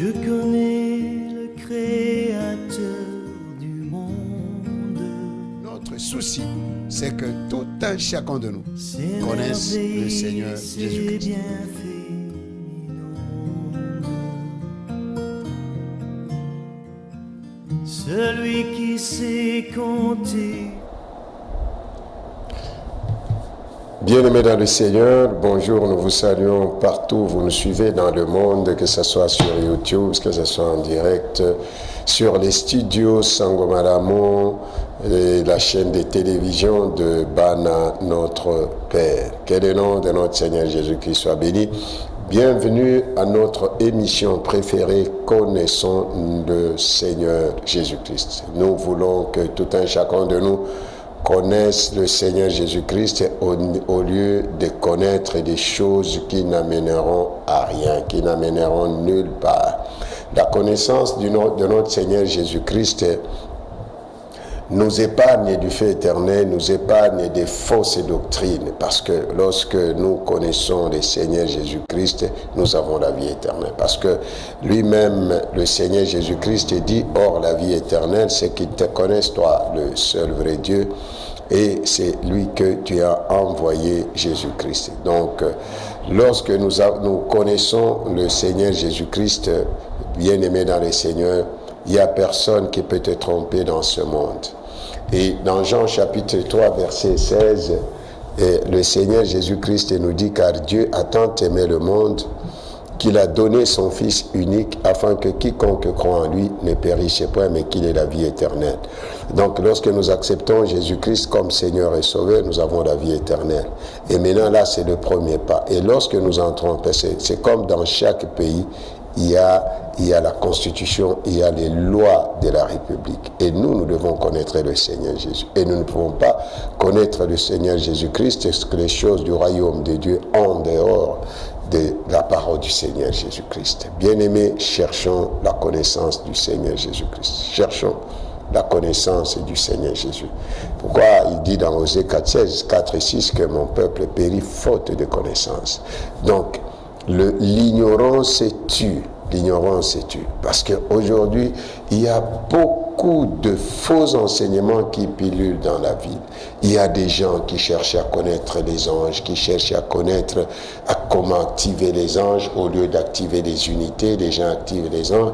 Je connais le Créateur du monde. Notre souci, c'est que tout un chacun de nous connaisse le Seigneur Jésus-Christ. Celui qui sait compter. Bien-aimés dans le Seigneur, bonjour, nous vous saluons partout où vous nous suivez dans le monde, que ce soit sur YouTube, que ce soit en direct, sur les studios Sangomar et la chaîne de télévision de Bana, notre Père. Que le nom de notre Seigneur Jésus-Christ soit béni. Bienvenue à notre émission préférée, Connaissons le Seigneur Jésus-Christ. Nous voulons que tout un chacun de nous connaisse le Seigneur Jésus-Christ au lieu de connaître des choses qui n'amèneront à rien, qui n'amèneront nulle part. La connaissance de notre Seigneur Jésus-Christ nous épargne du feu éternel, nous épargne des fausses doctrines, parce que lorsque nous connaissons le Seigneur Jésus-Christ, nous avons la vie éternelle. Parce que lui-même, le Seigneur Jésus-Christ dit, or la vie éternelle, c'est qu'ils te connaissent, toi, le seul vrai Dieu, et c'est lui que tu as envoyé, Jésus-Christ. Donc, lorsque nous connaissons le Seigneur Jésus-Christ, bien-aimé dans le Seigneur, il n'y a personne qui peut te tromper dans ce monde. Et dans Jean chapitre 3, verset 16, le Seigneur Jésus-Christ nous dit, car Dieu a tant aimé le monde qu'il a donné son Fils unique afin que quiconque croit en lui ne périsse point, mais qu'il ait la vie éternelle. Donc, lorsque nous acceptons Jésus-Christ comme Seigneur et Sauveur, nous avons la vie éternelle. Et maintenant, là, c'est le premier pas. Et lorsque nous entrons, c'est comme dans chaque pays, il y a la Constitution, il y a les lois de la République. Et nous devons connaître le Seigneur Jésus. Et nous ne pouvons pas connaître le Seigneur Jésus-Christ, parce que les choses du royaume de Dieu en dehors de la parole du Seigneur Jésus-Christ. Bien-aimés, cherchons la connaissance du Seigneur Jésus-Christ. Cherchons la connaissance du Seigneur Jésus. Pourquoi il dit dans Osée 4, 4 et 6 que mon peuple périt faute de connaissance. Donc, l'ignorance tue. L'ignorance tue. Parce qu'aujourd'hui, il y a beaucoup de faux enseignements qui pilulent dans la ville. Il y a des gens qui cherchent à connaître les anges, qui cherchent à connaître comment activer les anges au lieu d'activer les unités. Les gens activent les anges.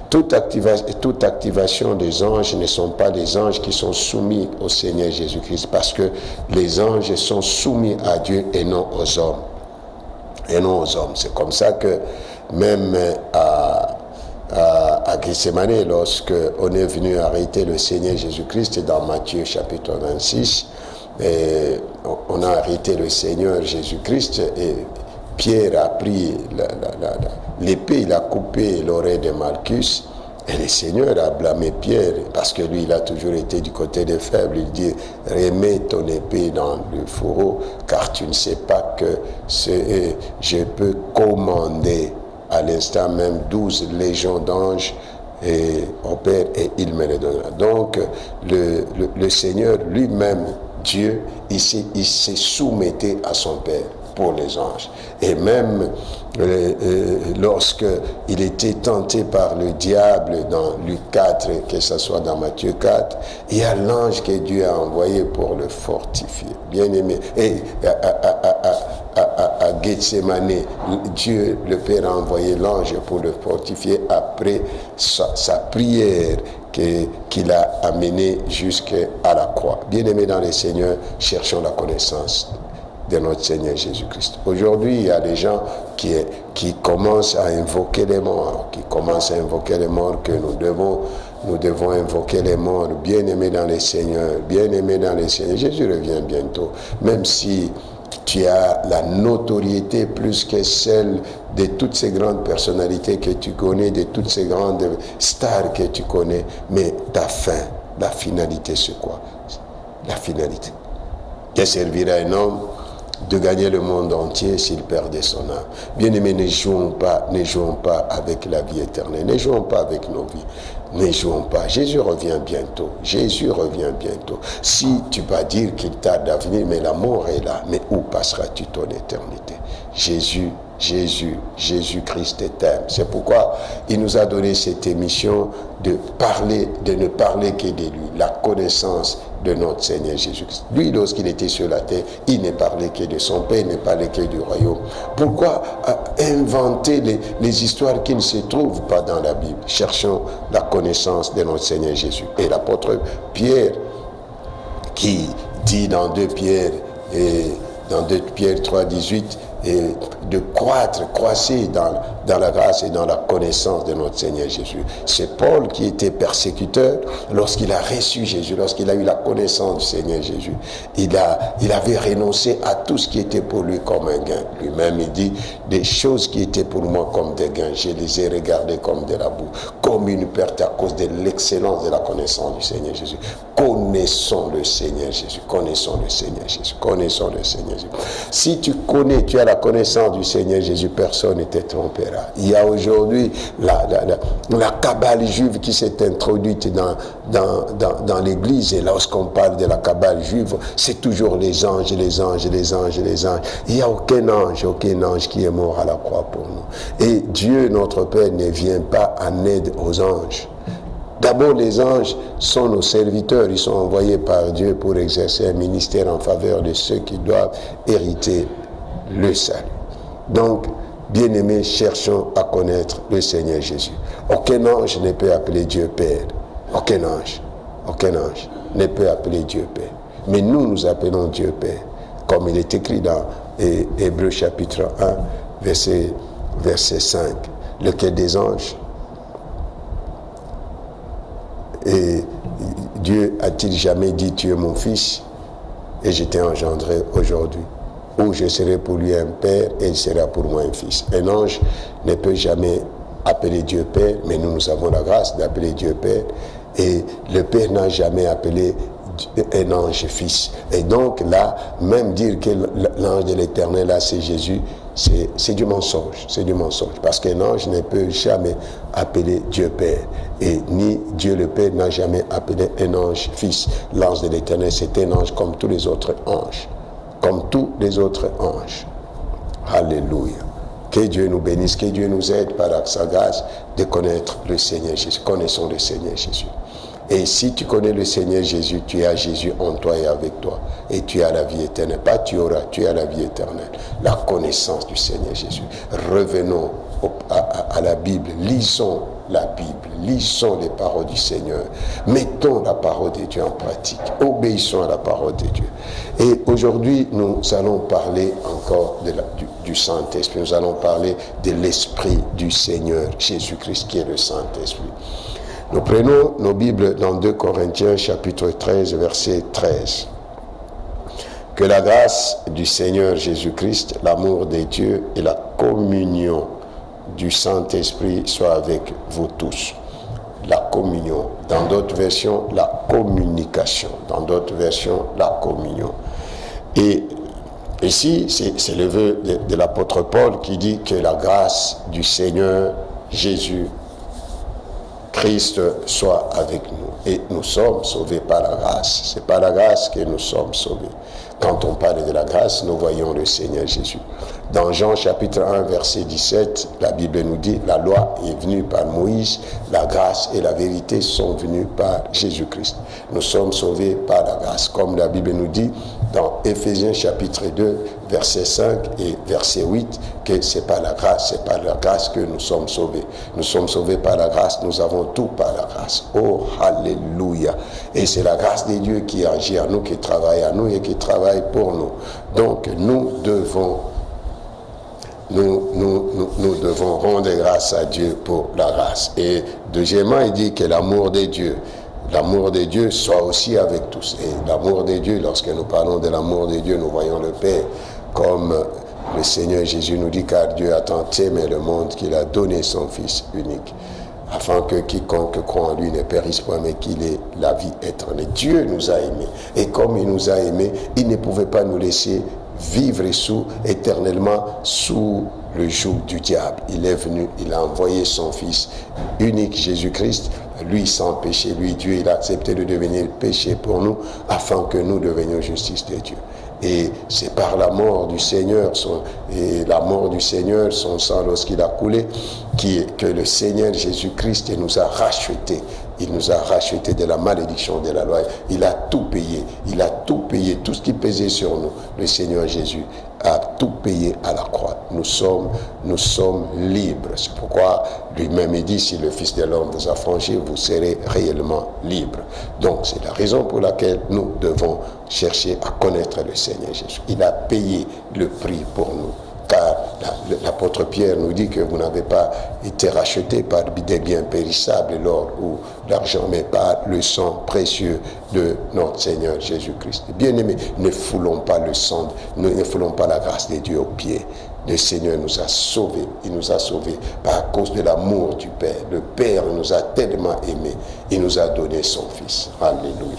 Toute activation des anges ne sont pas des anges qui sont soumis au Seigneur Jésus-Christ, parce que les anges sont soumis à Dieu et non aux hommes. Et non aux hommes. C'est comme ça que même à Gethsémani, lorsque on est venu arrêter le Seigneur Jésus-Christ dans Matthieu chapitre 26, et on a arrêté le Seigneur Jésus-Christ et Pierre a pris l'épée, il a coupé l'oreille de Malchus. Et le Seigneur a blâmé Pierre, parce que lui, il a toujours été du côté des faibles. Il dit, remets ton épée dans le fourreau, car tu ne sais pas que je peux commander à l'instant même 12 légions d'anges au Père, et il me les donnera. Donc, le Seigneur lui-même, Dieu, il s'est soumetté à son Père pour les anges. Et même lorsque il était tenté par le diable dans Luc 4, que ce soit dans Matthieu 4, il y a l'ange que Dieu a envoyé pour le fortifier. Bien-aimé. Et à Gethsémani, Dieu, le Père, a envoyé l'ange pour le fortifier après sa prière qu'il a amenée jusqu'à la croix. Bien-aimés dans le Seigneur, cherchons la connaissance de notre Seigneur Jésus-Christ. Aujourd'hui, il y a des gens qui commencent à invoquer les morts, que nous devons invoquer les morts. Bien-aimés dans le Seigneur, bien-aimés dans le Seigneur. Jésus revient bientôt. Même si tu as la notoriété plus que celle de toutes ces grandes personnalités que tu connais, de toutes ces grandes stars que tu connais, mais ta fin, la finalité, c'est quoi? La finalité. Que servira un homme de gagner le monde entier s'il perdait son âme. Bien-aimés, ne jouons pas avec la vie éternelle, ne jouons pas avec nos vies, ne jouons pas. Jésus revient bientôt, Jésus revient bientôt. Si tu vas dire qu'il t'a d'avenir, mais la mort est là, mais où passeras-tu ton éternité? Jésus-Christ t'aime. C'est pourquoi il nous a donné cette émission de ne parler que de lui, la connaissance de notre Seigneur Jésus-Christ. Lui, lorsqu'il était sur la terre, il ne parlait que de son Père, il ne parlait que du royaume. Pourquoi inventer les histoires qui ne se trouvent pas dans la Bible? Cherchons la connaissance de notre Seigneur Jésus. Et l'apôtre Pierre, qui dit dans 2 Pierre 3,18, et de croisser dans la grâce et dans la connaissance de notre Seigneur Jésus. C'est Paul qui était persécuteur lorsqu'il a reçu Jésus, lorsqu'il a eu la connaissance du Seigneur Jésus. Il avait renoncé à tout ce qui était pour lui comme un gain. Lui-même, il dit, des choses qui étaient pour moi comme des gains, je les ai regardées comme de la boue, comme une perte à cause de l'excellence de la connaissance du Seigneur Jésus. Connaissons le Seigneur Jésus, connaissons le Seigneur Jésus, connaissons le Seigneur Jésus. Si tu as la connaissance du Seigneur Jésus, personne ne te trompera. Il y a aujourd'hui la cabale juive qui s'est introduite dans l'église, et lorsqu'on parle de la cabale juive, c'est toujours les anges. Il n'y a aucun ange qui est mort à la croix pour nous. Et Dieu, notre Père, ne vient pas en aide aux anges. D'abord, les anges sont nos serviteurs, ils sont envoyés par Dieu pour exercer un ministère en faveur de ceux qui doivent hériter le salut. Donc, bien-aimés, cherchons à connaître le Seigneur Jésus. Aucun ange ne peut appeler Dieu Père. Aucun ange ne peut appeler Dieu Père. Mais nous appelons Dieu Père, comme il est écrit dans Hébreux chapitre 1, verset 5. Lequel des anges? Et Dieu a-t-il jamais dit, tu es mon fils et je t'ai engendré aujourd'hui? Ou je serai pour lui un père et il sera pour moi un fils. Un ange ne peut jamais appeler Dieu Père, mais nous avons la grâce d'appeler Dieu Père. Et le Père n'a jamais appelé un ange fils. Et donc là, même dire que l'ange de l'Éternel, là, c'est Jésus, c'est du mensonge. C'est du mensonge. Parce qu'un ange ne peut jamais appeler Dieu Père. Et ni Dieu le Père n'a jamais appelé un ange fils. L'ange de l'Éternel, c'est un ange comme tous les autres anges. Comme tous les autres anges. Alléluia. Que Dieu nous bénisse, que Dieu nous aide par sa grâce de connaître le Seigneur Jésus. Connaissons le Seigneur Jésus. Et si tu connais le Seigneur Jésus, tu as Jésus en toi et avec toi. Et tu as la vie éternelle. Pas tu auras, tu as la vie éternelle. La connaissance du Seigneur Jésus. Revenons à la Bible. Lisons la Bible. Lisons les paroles du Seigneur. Mettons la parole de Dieu en pratique. Obéissons à la parole de Dieu. Et aujourd'hui, nous allons parler encore du Saint-Esprit. Nous allons parler de l'Esprit du Seigneur Jésus-Christ qui est le Saint-Esprit. Nous prenons nos Bibles dans 2 Corinthiens chapitre 13, verset 13. Que la grâce du Seigneur Jésus-Christ, l'amour de Dieu et la communion du Saint-Esprit soient avec vous tous. La communion. Dans d'autres versions, la communication. Dans d'autres versions, la communion. Et ici, c'est le vœu de l'apôtre Paul qui dit que la grâce du Seigneur Jésus Christ soit avec nous. Et nous sommes sauvés par la grâce. C'est par la grâce que nous sommes sauvés. Quand on parle de la grâce, nous voyons le Seigneur Jésus. Dans Jean chapitre 1, verset 17, la Bible nous dit, la loi est venue par Moïse, la grâce et la vérité sont venues par Jésus-Christ. Nous sommes sauvés par la grâce. Comme la Bible nous dit dans Éphésiens chapitre 2, verset 5 et verset 8, que c'est par la grâce que nous sommes sauvés. Nous sommes sauvés par la grâce, nous avons tout par la grâce. Oh, alléluia. Et c'est la grâce de Dieu qui agit en nous, qui travaille en nous et qui travaille pour nous. Donc, nous devons rendre grâce à Dieu pour la grâce. Et deuxièmement, il dit que l'amour de Dieu soit aussi avec tous. Et l'amour de Dieu, lorsque nous parlons de l'amour de Dieu, nous voyons le Père comme le Seigneur Jésus nous dit, car Dieu a tant aimé le monde qu'il a donné son Fils unique, afin que quiconque croit en lui ne périsse point, mais qu'il ait la vie éternelle. Dieu nous a aimés. Et comme il nous a aimés, il ne pouvait pas nous laisser vivre éternellement sous le joug du diable. Il est venu, il a envoyé son Fils unique, Jésus-Christ, lui sans péché, lui Dieu, il a accepté de devenir péché pour nous, afin que nous devenions justice de Dieu. Et c'est par la mort du Seigneur, son sang lorsqu'il a coulé, que le Seigneur Jésus-Christ nous a rachetés. Il nous a rachetés de la malédiction de la loi. Il a tout payé. Il a tout payé. Tout ce qui pesait sur nous, le Seigneur Jésus a tout payé à la croix. Nous sommes libres. C'est pourquoi lui-même il dit, si le Fils de l'homme vous a franchi, vous serez réellement libres. Donc c'est la raison pour laquelle nous devons chercher à connaître le Seigneur Jésus. Il a payé le prix pour nous. Car l'apôtre Pierre nous dit que vous n'avez pas été rachetés par des biens périssables, l'or ou l'argent, mais par le sang précieux de notre Seigneur Jésus-Christ. Bien-aimés, ne foulons pas le sang, ne foulons pas la grâce de Dieu aux pieds. Le Seigneur nous a sauvés. Il nous a sauvés par cause de l'amour du Père. Le Père nous a tellement aimés. Il nous a donné son Fils. Alléluia.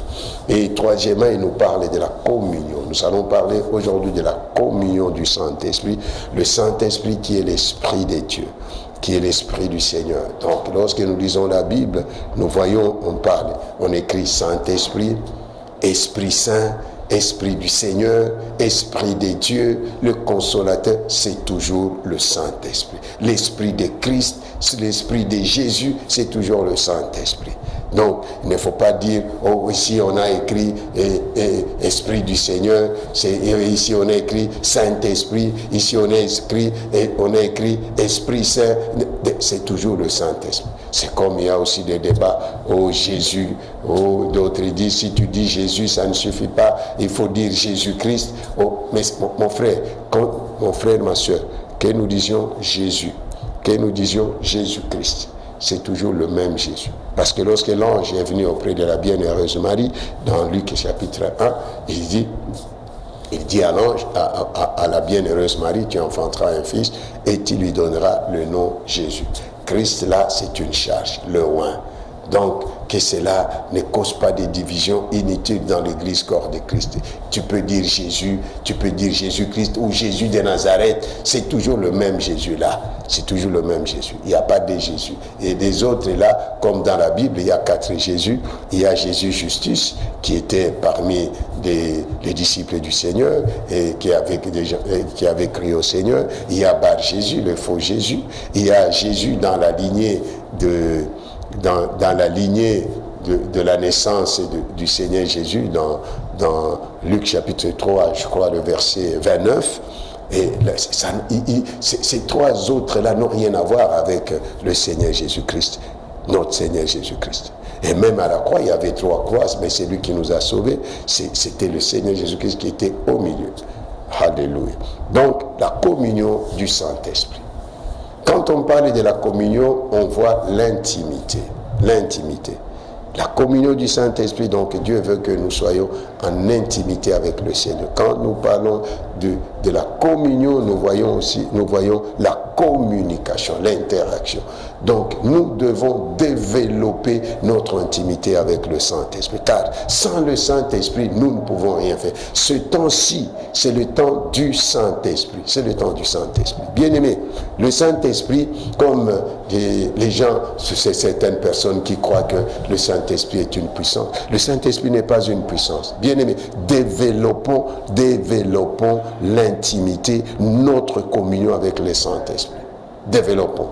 Et troisièmement, il nous parle de la communion. Nous allons parler aujourd'hui de la communion du Saint-Esprit. Le Saint-Esprit qui est l'Esprit de Dieu, qui est l'Esprit du Seigneur. Donc, lorsque nous lisons la Bible, nous voyons, on écrit Saint-Esprit, Esprit Saint, Esprit du Seigneur, Esprit de Dieu, le Consolateur, c'est toujours le Saint-Esprit. L'Esprit de Christ, l'Esprit de Jésus, c'est toujours le Saint-Esprit. Donc, il ne faut pas dire, oh, ici on a écrit Esprit du Seigneur, ici on a écrit Saint-Esprit, ici on a écrit Esprit Saint, c'est toujours le Saint-Esprit. C'est comme il y a aussi des débats, oh Jésus, oh d'autres disent, si tu dis Jésus, ça ne suffit pas, il faut dire Jésus-Christ. Oh, mais mon frère, ma soeur, que nous disions Jésus, que nous disions Jésus-Christ, c'est toujours le même Jésus. Parce que lorsque l'ange est venu auprès de la bienheureuse Marie, dans Luc chapitre 1, il dit à l'ange, à la bienheureuse Marie, tu enfanteras un fils et tu lui donneras le nom Jésus. Christ là, c'est une charge, le oint. Donc, que cela ne cause pas de divisions inutiles dans l'église corps de Christ. Tu peux dire Jésus, tu peux dire Jésus-Christ ou Jésus de Nazareth. C'est toujours le même Jésus là. C'est toujours le même Jésus. Il n'y a pas de Jésus. Et des autres là, comme dans la Bible, il y a 4 Jésus. Il y a Jésus Justus, qui était parmi les disciples du Seigneur et qui avait crié au Seigneur. Il y a Bar Jésus, le faux Jésus. Il y a Jésus dans la lignée de la naissance du Seigneur Jésus, dans Luc chapitre 3, je crois, le verset 29. Et ces 3 autres-là n'ont rien à voir avec le Seigneur Jésus-Christ, notre Seigneur Jésus-Christ. Et même à la croix, il y avait 3 croix, mais c'est lui qui nous a sauvés. C'était le Seigneur Jésus-Christ qui était au milieu. Alléluia. Donc, la communion du Saint-Esprit. Quand on parle de la communion, on voit l'intimité. L'intimité. La communion du Saint-Esprit, donc Dieu veut que nous soyons en intimité avec le Seigneur. Quand nous parlons de la communion, nous voyons la communication, l'interaction. Donc nous devons développer notre intimité avec le Saint-Esprit. Car sans le Saint-Esprit, nous ne pouvons rien faire. Ce temps-ci, c'est le temps du Saint-Esprit. C'est le temps du Saint-Esprit. Bien-aimé, le Saint-Esprit, comme les gens, c'est certaines personnes qui croient que le Saint-Esprit est une puissance. Le Saint-Esprit n'est pas une puissance. Bien-aimé, développons l'intimité, notre communion avec le Saint-Esprit. Développons.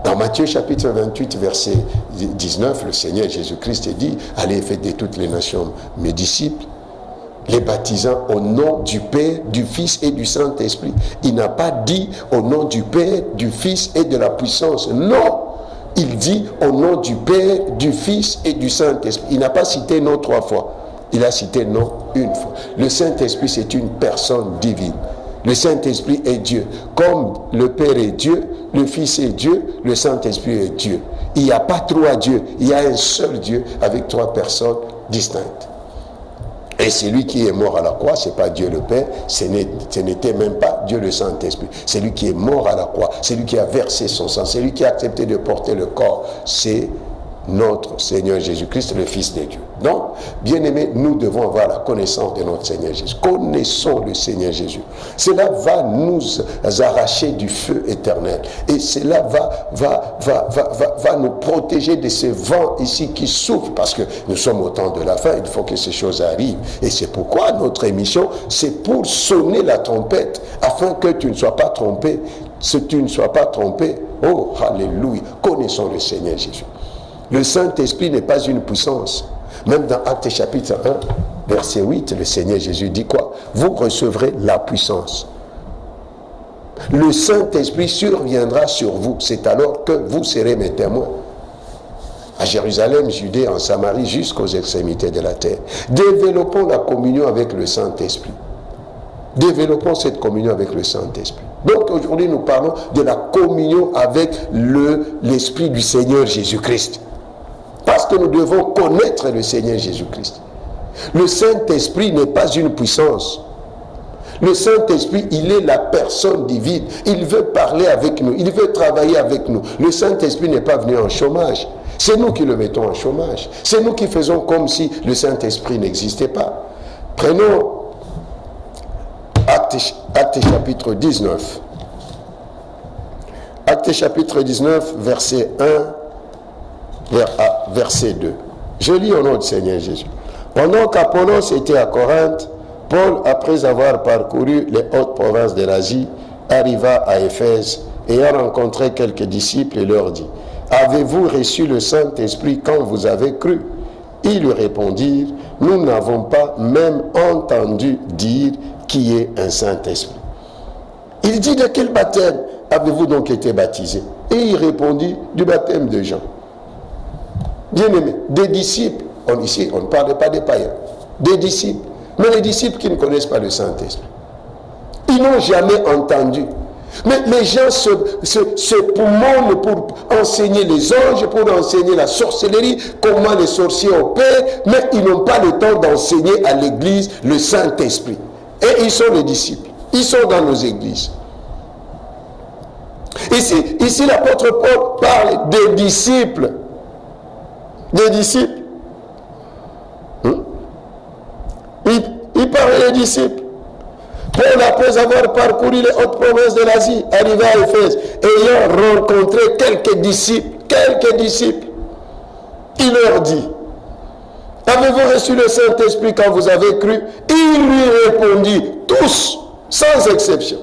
Dans Matthieu chapitre 28, verset 19, le Seigneur Jésus-Christ dit, allez faites de toutes les nations mes disciples, les baptisant au nom du Père, du Fils et du Saint-Esprit. Il n'a pas dit au nom du Père, du Fils et de la puissance. Non! Il dit au nom du Père, du Fils et du Saint-Esprit. Il n'a pas cité non 3 fois. Il a cité non 1 fois. Le Saint-Esprit, c'est une personne divine. Le Saint-Esprit est Dieu. Comme le Père est Dieu, le Fils est Dieu, le Saint-Esprit est Dieu. Il n'y a pas 3 dieux. Il y a un seul Dieu avec 3 personnes distinctes. Et celui qui est mort à la croix, ce n'est pas Dieu le Père, ce n'était même pas Dieu le Saint-Esprit. C'est lui qui est mort à la croix, c'est lui qui a versé son sang, c'est lui qui a accepté de porter le corps. C'est notre Seigneur Jésus-Christ, le Fils de Dieu. Donc, bien-aimés, nous devons avoir la connaissance de notre Seigneur Jésus. Connaissons le Seigneur Jésus. Cela va nous arracher du feu éternel. Et cela va nous protéger de ce vent ici qui souffle. Parce que nous sommes au temps de la fin, il faut que ces choses arrivent. Et c'est pourquoi notre émission, c'est pour sonner la trompette, afin que tu ne sois pas trompé. Si tu ne sois pas trompé, oh, alléluia, connaissons le Seigneur Jésus. Le Saint-Esprit n'est pas une puissance. Même dans Actes chapitre 1, verset 8, le Seigneur Jésus dit quoi? Vous recevrez la puissance. Le Saint-Esprit surviendra sur vous. C'est alors que vous serez mes témoins. À Jérusalem, Judée, en Samarie, jusqu'aux extrémités de la terre. Développons la communion avec le Saint-Esprit. Développons cette communion avec le Saint-Esprit. Donc aujourd'hui, nous parlons de la communion avec l'Esprit du Seigneur Jésus-Christ. Parce que nous devons connaître le Seigneur Jésus-Christ. Le Saint-Esprit n'est pas une puissance. Le Saint-Esprit, il est la personne divine. Il veut parler avec nous. Il veut travailler avec nous. Le Saint-Esprit n'est pas venu en chômage. C'est nous qui le mettons en chômage. C'est nous qui faisons comme si le Saint-Esprit n'existait pas. Prenons Actes chapitre 19. Actes chapitre 19, verset 1. Verset 2. Je lis au nom du Seigneur Jésus. Pendant qu'Apollos était à Corinthe, Paul, après avoir parcouru les hautes provinces de l'Asie, arriva à Éphèse, ayant rencontré quelques disciples et leur dit: avez-vous reçu le Saint-Esprit quand vous avez cru? Ils lui répondirent: nous n'avons pas même entendu dire qui est un Saint-Esprit. Il dit: de quel baptême avez-vous donc été baptisé? Et il répondit: du baptême de Jean. Bien-aimés, des disciples, ici on ne parle pas des païens, des disciples, mais les disciples qui ne connaissent pas le Saint-Esprit. Ils n'ont jamais entendu. Mais les gens se poumonent pour enseigner les anges, pour enseigner la sorcellerie, comment les sorciers opèrent, mais ils n'ont pas le temps d'enseigner à l'église le Saint-Esprit. Et ils sont les disciples. Ils sont dans nos églises. Ici l'apôtre Paul parle des disciples. Des disciples. Il parle des disciples. Paul, après avoir parcouru les hautes provinces de l'Asie, arriva à Éphèse, ayant rencontré quelques disciples, il leur dit: avez-vous reçu le Saint-Esprit quand vous avez cru? Il lui répondit, tous, sans exception: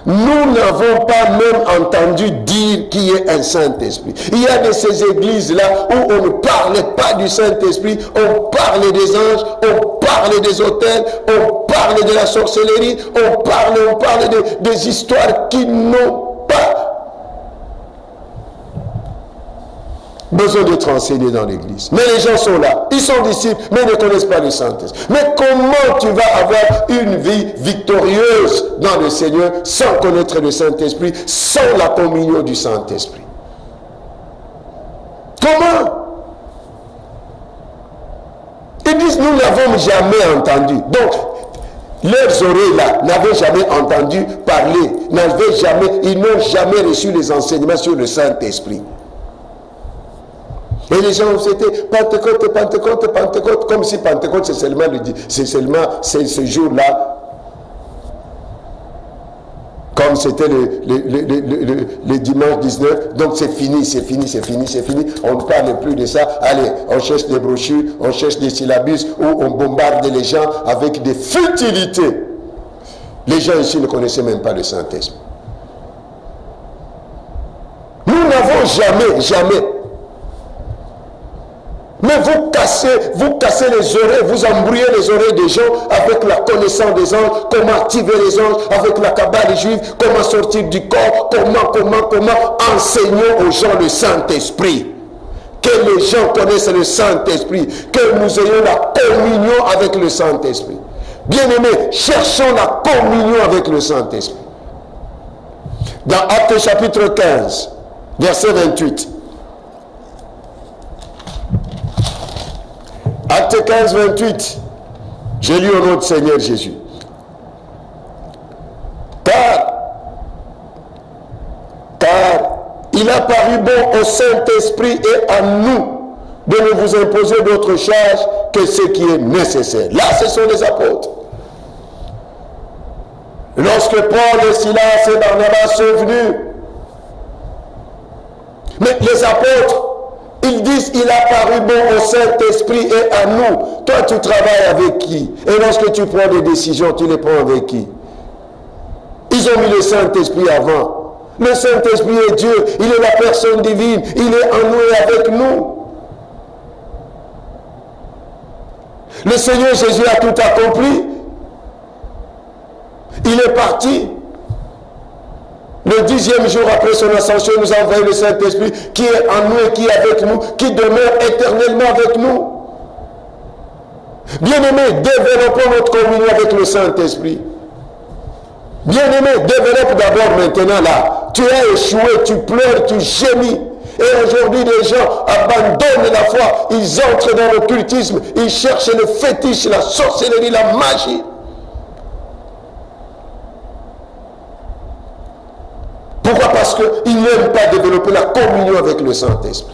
nous n'avons pas même entendu dire qui est un Saint-Esprit. Il y a de ces églises-là où on ne parlait pas du Saint-Esprit, on parlait des anges, on parlait des autels, on parlait de la sorcellerie, on parlait des histoires qui n'ont pas besoin d'être enseignées dans l'église. Mais les gens sont là, ils sont disciples, mais ils ne connaissent pas le Saint-Esprit. Mais comment tu vas avoir une vie victorieuse dans le Seigneur sans connaître le Saint-Esprit, sans la communion du Saint-Esprit? Comment? Ils disent: nous n'avons jamais entendu. Donc, leurs oreilles là n'avaient jamais entendu parler, ils n'ont jamais reçu les enseignements sur le Saint-Esprit. Et les gens, c'était Pentecôte, comme si Pentecôte c'est seulement ce jour-là, comme c'était le dimanche 19, donc c'est fini, on ne parle plus de ça. Allez, on cherche des brochures, on cherche des syllabus, où on bombarde les gens avec des futilités. Les gens ici ne connaissaient même pas le Saint-Esprit. Nous n'avons jamais. Mais vous cassez les oreilles, vous embrouillez les oreilles des gens avec la connaissance des anges, comment activer les anges, avec la Kabbale juive, comment sortir du corps, comment enseigner aux gens le Saint-Esprit. Que les gens connaissent le Saint-Esprit, que nous ayons la communion avec le Saint-Esprit. Bien-aimés, cherchons la communion avec le Saint-Esprit. Dans Actes chapitre 15, verset 28. Acte 15, 28. Je lis au nom du Seigneur Jésus. Car il a paru bon au Saint-Esprit et à nous de ne vous imposer d'autre charge que ce qui est nécessaire. Là, ce sont les apôtres. Lorsque Paul et Silas et Barnabas sont venus, mais les apôtres, ils disent, il a paru bon au Saint-Esprit et à nous. Toi, tu travailles avec qui? Et lorsque tu prends des décisions, tu les prends avec qui? Ils ont mis le Saint-Esprit avant. Le Saint-Esprit est Dieu, il est la personne divine, il est en nous et avec nous. Le Seigneur Jésus a tout accompli. Il est parti. Le 10e jour après son ascension, il nous a envoyé le Saint-Esprit qui est en nous et qui est avec nous, qui demeure éternellement avec nous. Bien-aimés, développons notre communion avec le Saint-Esprit. Bien-aimés, développe d'abord maintenant là. Tu as échoué, tu pleures, tu gémis. Et aujourd'hui, les gens abandonnent la foi. Ils entrent dans l'occultisme. Ils cherchent le fétiche, la sorcellerie, la magie. Pourquoi? Parce qu'ils n'aiment pas développer la communion avec le Saint-Esprit.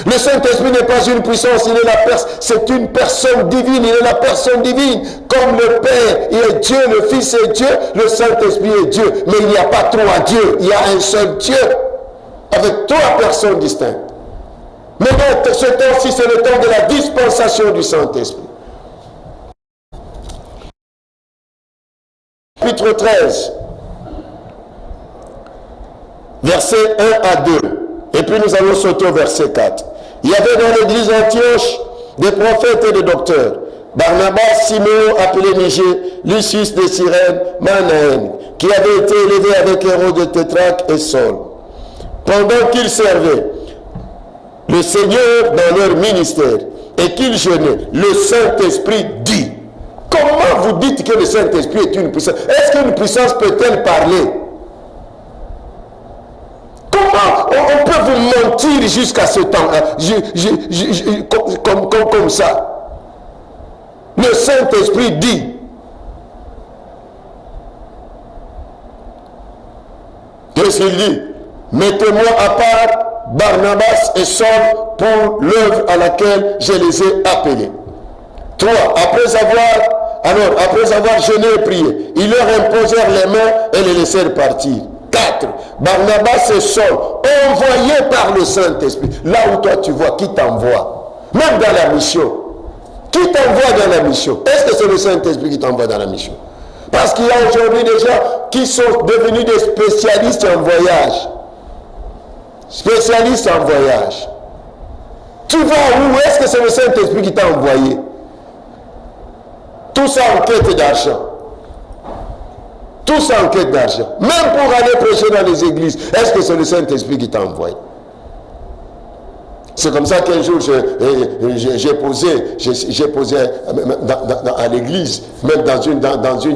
Le Saint-Esprit n'est pas une puissance, c'est une personne divine, il est la personne divine. Comme le Père est Dieu, le Fils est Dieu, le Saint-Esprit est Dieu. Mais il n'y a pas trois dieux, il y a un seul Dieu, avec trois personnes distinctes. Maintenant, ce temps-ci, c'est le temps de la dispensation du Saint-Esprit. Chapitre 13, versets 1 à 2. Et puis nous allons sauter au verset 4. Il y avait dans l'église d'Antioche des prophètes et des docteurs. Barnabas, Siméon, appelé Niger, Lucius de Cyrène, Manaën, qui avait été élevé avec Hérode de Tétrarque et Saul. Pendant qu'ils servaient le Seigneur dans leur ministère et qu'ils jeûnaient, le Saint-Esprit dit. Comment vous dites que le Saint-Esprit est une puissance? Est-ce qu'une puissance peut-elle parler? Comment on peut vous mentir jusqu'à ce temps comme ça? Le Saint-Esprit dit. Qu'est-ce qu'il dit? Mettez-moi à part Barnabas et Saul pour l'œuvre à laquelle je les ai appelés. 3. Après avoir jeûné et prié, ils leur imposèrent les mains et les laissèrent partir. 4. Barnabas et Saul, envoyés par le Saint-Esprit. Là où toi tu vois, qui t'envoie? Même dans la mission. Qui t'envoie dans la mission? Est-ce que c'est le Saint-Esprit qui t'envoie dans la mission? Parce qu'il y a aujourd'hui des gens qui sont devenus des spécialistes en voyage. Spécialistes en voyage. Tu vas où? Est-ce que c'est le Saint-Esprit qui t'a envoyé? Tout ça en quête d'argent. Tout ça en quête d'argent. Même pour aller prêcher dans les églises, est-ce que c'est le Saint-Esprit qui t'a envoyé? C'est comme ça qu'un jour j'ai posé à l'église, même dans une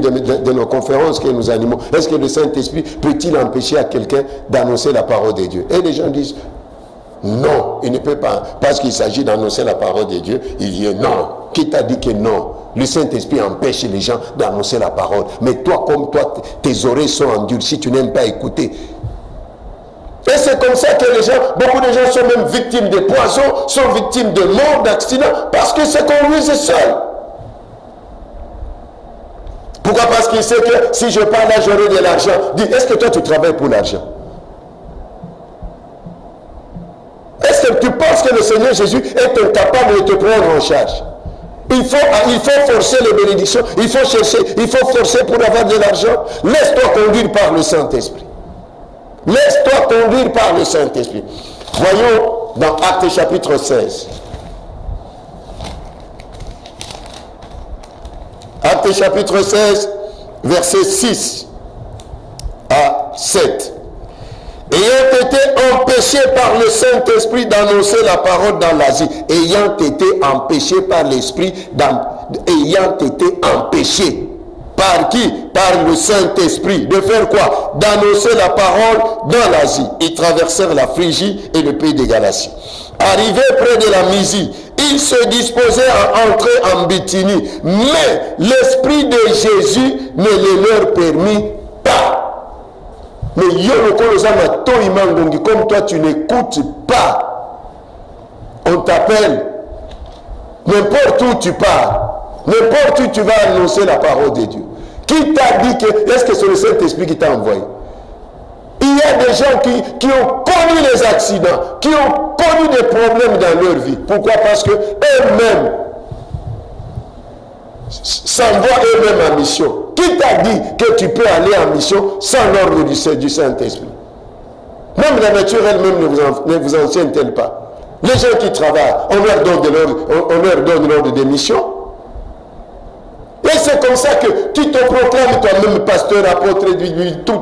de nos conférences que nous animons, est-ce que le Saint-Esprit peut-il empêcher à quelqu'un d'annoncer la parole de Dieu? Et les gens disent non, il ne peut pas, parce qu'il s'agit d'annoncer la parole de Dieu. Il dit non. Qui t'a dit que non? Le Saint-Esprit empêche les gens d'annoncer la parole. Mais toi, comme toi, tes oreilles sont endurcies, tu n'aimes pas écouter. Et c'est comme ça que les gens, beaucoup de gens sont même victimes de poisons, sont victimes de morts, d'accidents, parce que c'est qu'on use seul. Pourquoi? Parce qu'il sait que si je parle là, j'aurai de l'argent. Dis, est-ce que toi tu travailles pour l'argent? Est-ce que tu penses que le Seigneur Jésus est incapable de te prendre en charge? Il faut forcer les bénédictions, il faut chercher, il faut forcer pour avoir de l'argent. Laisse-toi conduire par le Saint-Esprit. Laisse-toi conduire par le Saint-Esprit. Voyons dans Actes chapitre 16. Actes chapitre 16, versets 6 à 7. Ayant été empêchés par le Saint-Esprit d'annoncer la parole dans l'Asie. Ayant été empêchés par l'Esprit, ayant été empêchés. Par qui? Par le Saint-Esprit. De faire quoi? D'annoncer la parole dans l'Asie. Ils traversèrent la Phrygie et le pays de Galatie. Arrivés près de la Mysie, ils se disposaient à entrer en Bithynie. Mais l'Esprit de Jésus ne le leur permit pas. Mais Mais comme toi tu n'écoutes pas, on t'appelle. N'importe où tu pars, n'importe où tu vas annoncer la parole de Dieu. Qui t'a dit que, est-ce que c'est le Saint-Esprit qui t'a envoyé? Il y a des gens qui ont connu les accidents, qui ont connu des problèmes dans leur vie. Pourquoi? Parce que eux-mêmes s'envoient eux-mêmes en mission. Qui t'a dit que tu peux aller en mission sans l'ordre du Saint-Esprit? Même la nature elle-même ne vous enseigne-t-elle pas? Les gens qui travaillent, on leur donne l'ordre de mission. Et c'est comme ça que tu te proclames toi-même pasteur, apôtre, tout.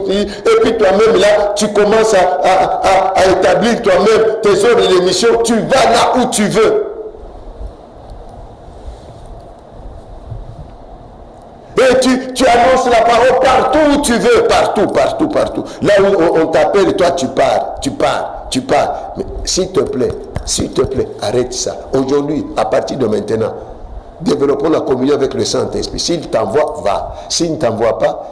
Et puis toi-même là, tu commences à établir toi-même tes ordres de mission. Tu vas là où tu veux. Et tu annonces la parole partout où tu veux, partout. Là où on t'appelle, toi tu pars. Mais s'il te plaît, arrête ça. Aujourd'hui, à partir de maintenant, développons la communion avec le Saint-Esprit. S'il t'envoie, va. S'il ne t'envoie pas,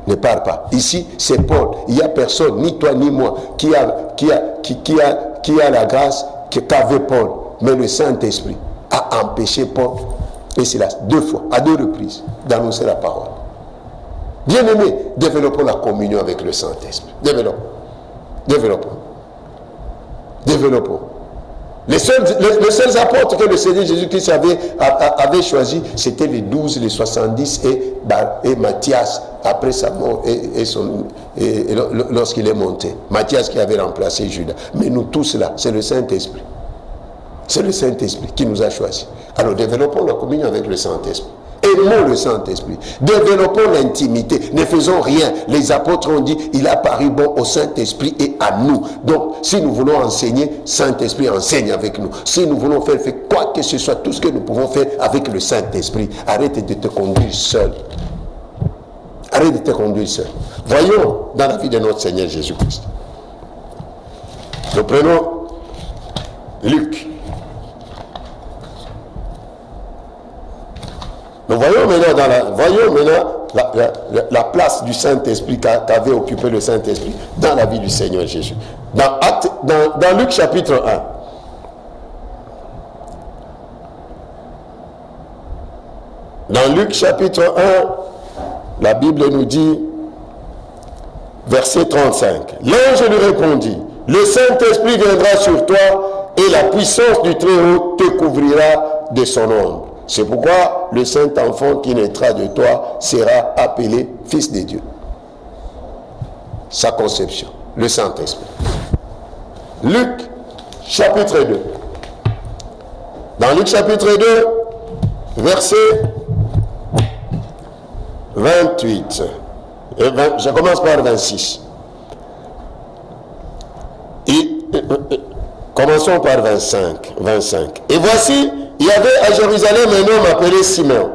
ne pars pas. Ici, c'est Paul. Il n'y a personne, ni toi ni moi, qui a la grâce qu'avait Paul. Mais le Saint-Esprit a empêché Paul, et c'est là 2 fois, à 2 reprises, d'annoncer la parole. Bien-aimés, développons la communion avec le Saint-Esprit. Développons. Les seuls apôtres que le Seigneur Jésus-Christ avait choisi, c'était les 12, les 70 et Matthias, après sa mort et lorsqu'il est monté. Matthias qui avait remplacé Judas. Mais nous tous là, c'est le Saint-Esprit. C'est le Saint-Esprit qui nous a choisis. Alors développons la communion avec le Saint-Esprit. Aimons le Saint-Esprit. Développons l'intimité. Ne faisons rien. Les apôtres ont dit, il a paru bon au Saint-Esprit et à nous. Donc, si nous voulons enseigner, Saint-Esprit enseigne avec nous. Si nous voulons faire quoi que ce soit, tout ce que nous pouvons faire avec le Saint-Esprit, arrête de te conduire seul. Voyons dans la vie de notre Seigneur Jésus-Christ. Nous prenons Luc. Nous voyons maintenant la place du Saint-Esprit qu'avait occupé le Saint-Esprit dans la vie du Seigneur Jésus. Dans Luc chapitre 1. Dans Luc chapitre 1, la Bible nous dit, verset 35. L'ange lui répondit, le Saint-Esprit viendra sur toi et la puissance du Très-Haut te couvrira de son ombre. C'est pourquoi le Saint-Enfant qui naîtra de toi sera appelé Fils de Dieu. Sa conception, le Saint-Esprit. Luc, chapitre 2. Dans Luc, chapitre 2, verset 28. Je commence par 26. Commençons par 25. Et voici, il y avait à Jérusalem un homme appelé Simeon.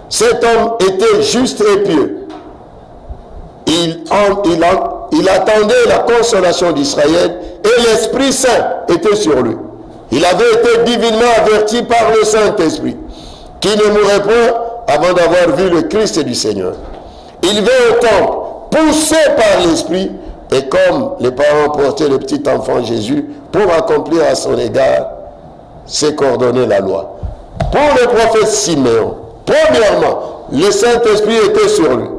Cet homme était juste et pieux. Il attendait la consolation d'Israël et l'Esprit Saint était sur lui. Il avait été divinement averti par le Saint-Esprit qui ne mourrait point avant d'avoir vu le Christ du Seigneur. Il vint au temple, poussé par l'Esprit, et comme les parents portaient le petit enfant Jésus pour accomplir à son égard c'est qu'ordonnait la loi. Pour le prophète Simeon, premièrement, le Saint-Esprit était sur lui.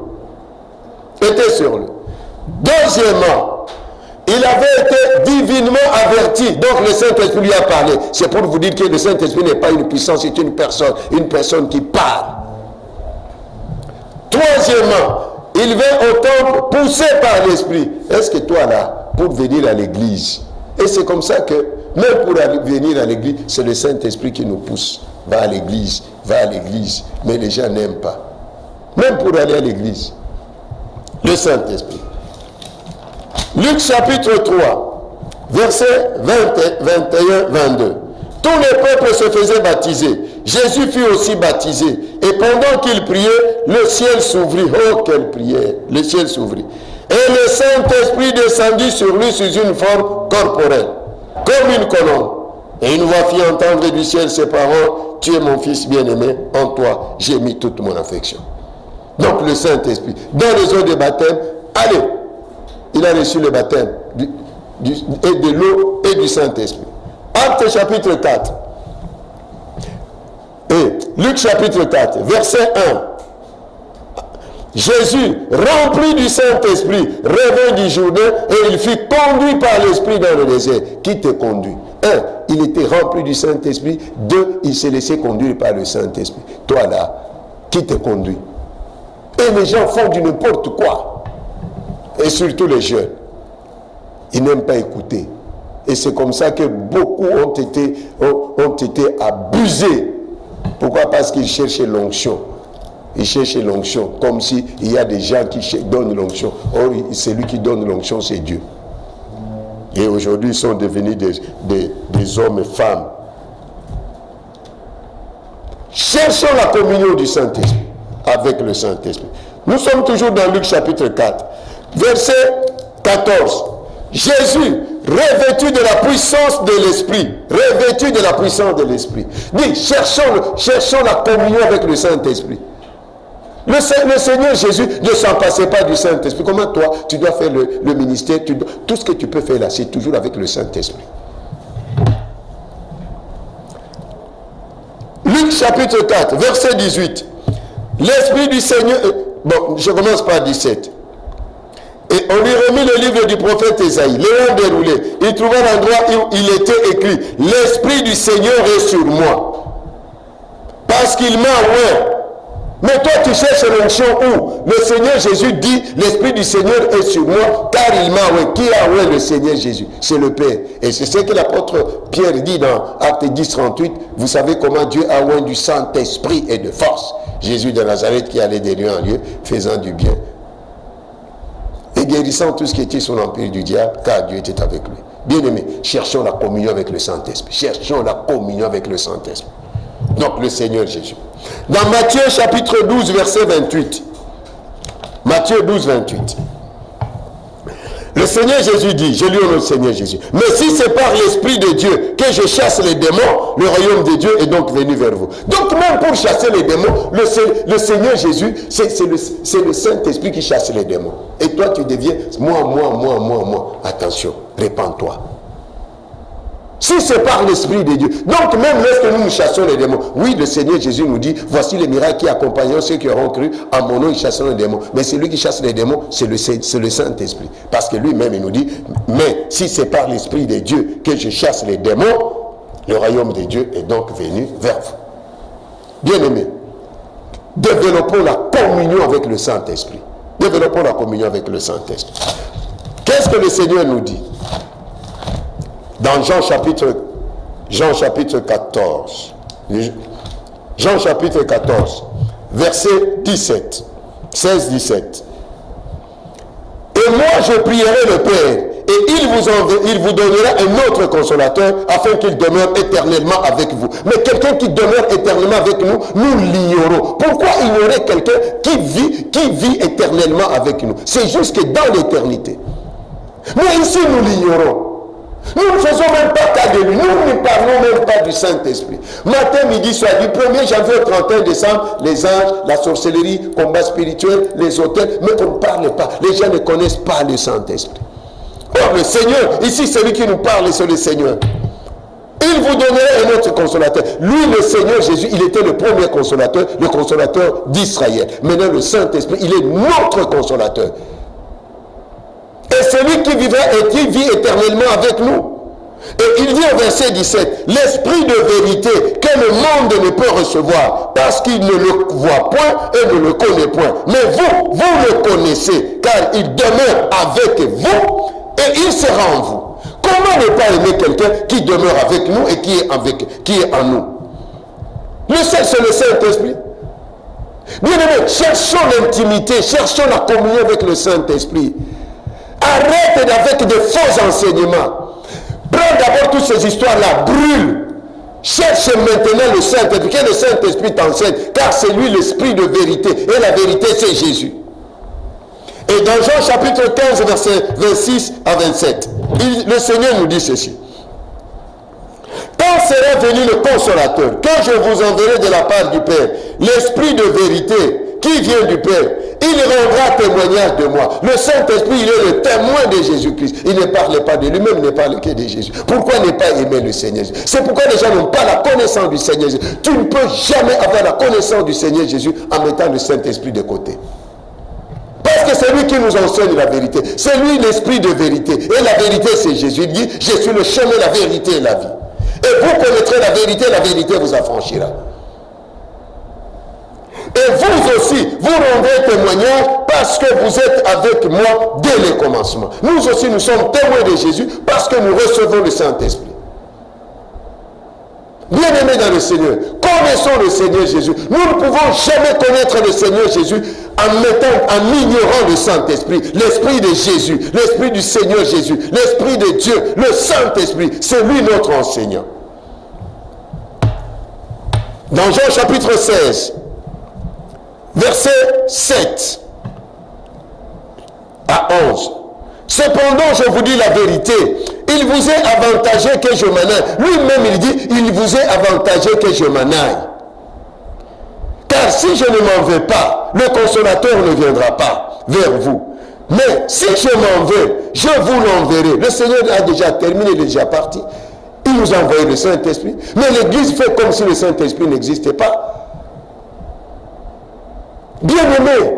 Deuxièmement, il avait été divinement averti. Donc le Saint-Esprit lui a parlé. C'est pour vous dire que le Saint-Esprit n'est pas une puissance, c'est une personne qui parle. Troisièmement, il vient au temple poussé par l'Esprit. Est-ce que toi là, pour venir à l'église, et c'est comme ça que même pour venir à l'église, c'est le Saint-Esprit qui nous pousse. Va à l'église. Mais les gens n'aiment pas. Même pour aller à l'église. Le Saint-Esprit. Luc chapitre 3, versets 21-22. Tous les peuples se faisaient baptiser. Jésus fut aussi baptisé. Et pendant qu'il priait, le ciel s'ouvrit. Oh, quelle prière! Le ciel s'ouvrit. Et le Saint-Esprit descendit sur lui sous une forme corporelle, comme une colombe. Et une voix fit entendre du ciel ces paroles, tu es mon fils bien-aimé, en toi j'ai mis toute mon affection. Donc le Saint-Esprit, dans les eaux de baptême, allez. Il a reçu le baptême et de l'eau et du Saint-Esprit. Actes chapitre 4. Et Luc chapitre 4, verset 1. Jésus, rempli du Saint-Esprit, revint du Jourdain et il fut conduit par l'Esprit dans le désert. Qui te conduit? 1. Il était rempli du Saint-Esprit. 2. Il s'est laissé conduire par le Saint-Esprit. Toi là, qui te conduit? Et les gens font du n'importe quoi. Et surtout les jeunes. Ils n'aiment pas écouter. Et c'est comme ça que beaucoup ont été abusés. Pourquoi? Parce qu'ils cherchaient l'onction. Ils cherchent l'onction, comme s'il y a des gens qui donnent l'onction. Or, celui qui donne l'onction, c'est Dieu. Et aujourd'hui, ils sont devenus des hommes et femmes. Cherchons la communion du Saint-Esprit, avec le Saint-Esprit. Nous sommes toujours dans Luc chapitre 4, verset 14. Jésus, revêtu de la puissance de l'Esprit, revêtu de la puissance de l'Esprit. Dit, cherchons la communion avec le Saint-Esprit. Le Seigneur Jésus ne s'en passait pas du Saint-Esprit. Comment toi, tu dois faire le ministère, tout ce que tu peux faire là, c'est toujours avec le Saint-Esprit. Luc chapitre 4, verset 18. L'Esprit du Seigneur... Bon, je commence par 17. Et on lui remit le livre du prophète Ésaïe. L'ayant déroulé, il trouva l'endroit où il était écrit « L'Esprit du Seigneur est sur moi, parce qu'il m'a oint. » Mais toi, tu cherches l'onction où? Le Seigneur Jésus dit « L'Esprit du Seigneur est sur moi, car il m'a oint. » Qui a oint le Seigneur Jésus? C'est le Père. Et c'est ce que l'apôtre Pierre dit dans Acte 10, 38. Vous savez comment Dieu a oint du Saint-Esprit et de force. Jésus de Nazareth qui allait de lieu en lieu, faisant du bien. Et guérissant tout ce qui était sous l'empire du diable, car Dieu était avec lui. Bien-aimés, cherchons la communion avec le Saint-Esprit. Cherchons la communion avec le Saint-Esprit. Donc le Seigneur Jésus. Dans Matthieu chapitre 12, verset 28. Matthieu 12, 28. Le Seigneur Jésus dit, je lis au nom du Seigneur Jésus, mais si c'est par l'Esprit de Dieu que je chasse les démons, le royaume de Dieu est donc venu vers vous. Donc même pour chasser les démons, le Seigneur Jésus, c'est le Saint-Esprit qui chasse les démons. Et toi tu deviens, moi. Attention, répands-toi. Si c'est par l'Esprit de Dieu. Donc même lorsque nous chassons les démons, oui, le Seigneur Jésus nous dit, voici les miracles qui accompagneront ceux qui auront cru, à mon nom ils chasseront les démons. Mais celui qui chasse les démons, c'est le Saint-Esprit. Parce que lui-même il nous dit, mais si c'est par l'Esprit de Dieu que je chasse les démons, le royaume de Dieu est donc venu vers vous. Bien-aimés, développons la communion avec le Saint-Esprit. Développons la communion avec le Saint-Esprit. Qu'est-ce que le Seigneur nous dit? Dans Jean chapitre 14, Jean chapitre 14, verset 17, 16-17. Et moi je prierai le Père, et il vous donnera un autre consolateur, afin qu'il demeure éternellement avec vous. Mais quelqu'un qui demeure éternellement avec nous, nous l'ignorons. Pourquoi ignorer quelqu'un qui vit éternellement avec nous? C'est juste que dans l'éternité. Mais ici nous l'ignorons. Nous ne faisons même pas cas de lui. Nous ne parlons même pas du Saint-Esprit. Matin, midi, soir, du 1er janvier au 31 décembre, les anges, la sorcellerie, combat spirituel, les hôtels, mais on ne parle pas. Les gens ne connaissent pas le Saint-Esprit. Or, le Seigneur, ici, celui qui nous parle, c'est le Seigneur. Il vous donnerait un autre consolateur. Lui, le Seigneur Jésus, il était le premier consolateur, le consolateur d'Israël. Maintenant, le Saint-Esprit, il est notre consolateur. Et celui qui vivra et qui vit éternellement avec nous. Et il dit au verset 17, l'Esprit de vérité que le monde ne peut recevoir parce qu'il ne le voit point et ne le connaît point. Mais vous le connaissez car il demeure avec vous et il sera en vous. Comment ne pas aimer quelqu'un qui demeure avec nous et qui est en nous? C'est le Saint-Esprit. Bien aimé, cherchons l'intimité, cherchons la communion avec le Saint-Esprit. Arrête avec de faux enseignements. Prends d'abord toutes ces histoires-là, brûle. Cherche maintenant le Saint-Esprit, que le Saint-Esprit t'enseigne, car c'est lui l'Esprit de vérité. Et la vérité, c'est Jésus. Et dans Jean chapitre 15, versets 26 à 27, le Seigneur nous dit ceci. Quand sera venu le consolateur, que je vous enverrai de la part du Père, l'Esprit de vérité qui vient du Père, il il rendra témoignage de moi. Le Saint-Esprit, il est le témoin de Jésus-Christ. Il ne parlait pas de lui-même, il ne parlait que de Jésus. Pourquoi ne pas aimer le Seigneur Jésus? C'est pourquoi les gens n'ont pas la connaissance du Seigneur Jésus. Tu ne peux jamais avoir la connaissance du Seigneur Jésus en mettant le Saint-Esprit de côté. Parce que c'est lui qui nous enseigne la vérité. C'est lui l'esprit de vérité. Et la vérité, c'est Jésus. Il dit, je suis le chemin, la vérité et la vie. Et vous connaîtrez la vérité vous affranchira. Et vous aussi, vous rendrez témoignage parce que vous êtes avec moi dès le commencement. Nous aussi, nous sommes témoins de Jésus parce que nous recevons le Saint-Esprit. Bien-aimés dans le Seigneur, connaissons le Seigneur Jésus. Nous ne pouvons jamais connaître le Seigneur Jésus en ignorant le Saint-Esprit, l'Esprit de Jésus, l'Esprit du Seigneur Jésus, l'Esprit de Dieu, le Saint-Esprit. C'est lui notre enseignant. Dans Jean chapitre 16, verset 7 à 11. Cependant, je vous dis la vérité, il vous est avantageux que je m'en aille. Lui-même, il dit, il vous est avantageux que je m'en aille. Car si je ne m'en vais pas, le consolateur ne viendra pas vers vous. Mais si je m'en vais, je vous l'enverrai. Le Seigneur a déjà terminé, il est déjà parti. Il nous a envoyé le Saint-Esprit. Mais l'Église fait comme si le Saint-Esprit n'existait pas. Bien-aimé,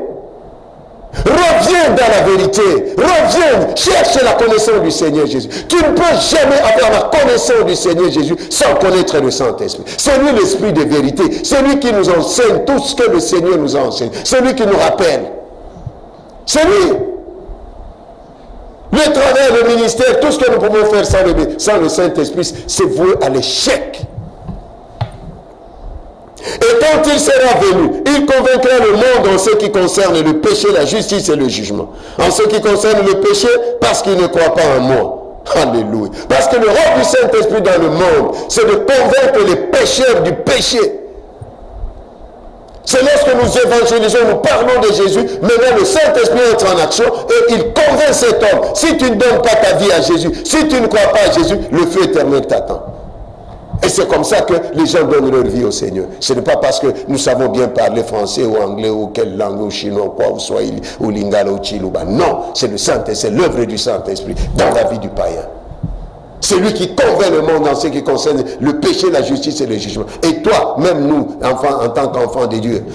reviens dans la vérité, reviens, cherche la connaissance du Seigneur Jésus. Tu ne peux jamais avoir la connaissance du Seigneur Jésus sans connaître le Saint-Esprit. C'est lui l'Esprit de vérité, c'est lui qui nous enseigne tout ce que le Seigneur nous enseigne, c'est lui qui nous rappelle. C'est lui. Le travail, le ministère, tout ce que nous pouvons faire sans le Saint-Esprit, c'est voué à l'échec. Et quand il sera venu, il convaincra le monde en ce qui concerne le péché, la justice et le jugement. En ce qui concerne le péché, parce qu'il ne croit pas en moi. Alléluia. Parce que le rôle du Saint-Esprit dans le monde, c'est de convaincre les pécheurs du péché. C'est lorsque nous évangélisons, nous parlons de Jésus, maintenant le Saint-Esprit entre en action et il convainc cet homme. Si tu ne donnes pas ta vie à Jésus, si tu ne crois pas à Jésus, le feu éternel t'attend. Et c'est comme ça que les gens donnent leur vie au Seigneur. Ce n'est pas parce que nous savons bien parler français ou anglais ou quelle langue, ou chinois ou quoi, ou swahili, ou lingala ou chiluba. Non, c'est le Saint-Esprit, c'est l'œuvre du Saint-Esprit dans la vie du païen. C'est lui qui convainc le monde en ce qui concerne le péché, la justice et le jugement. Et toi, même nous, enfants, en tant qu'enfants de Dieu,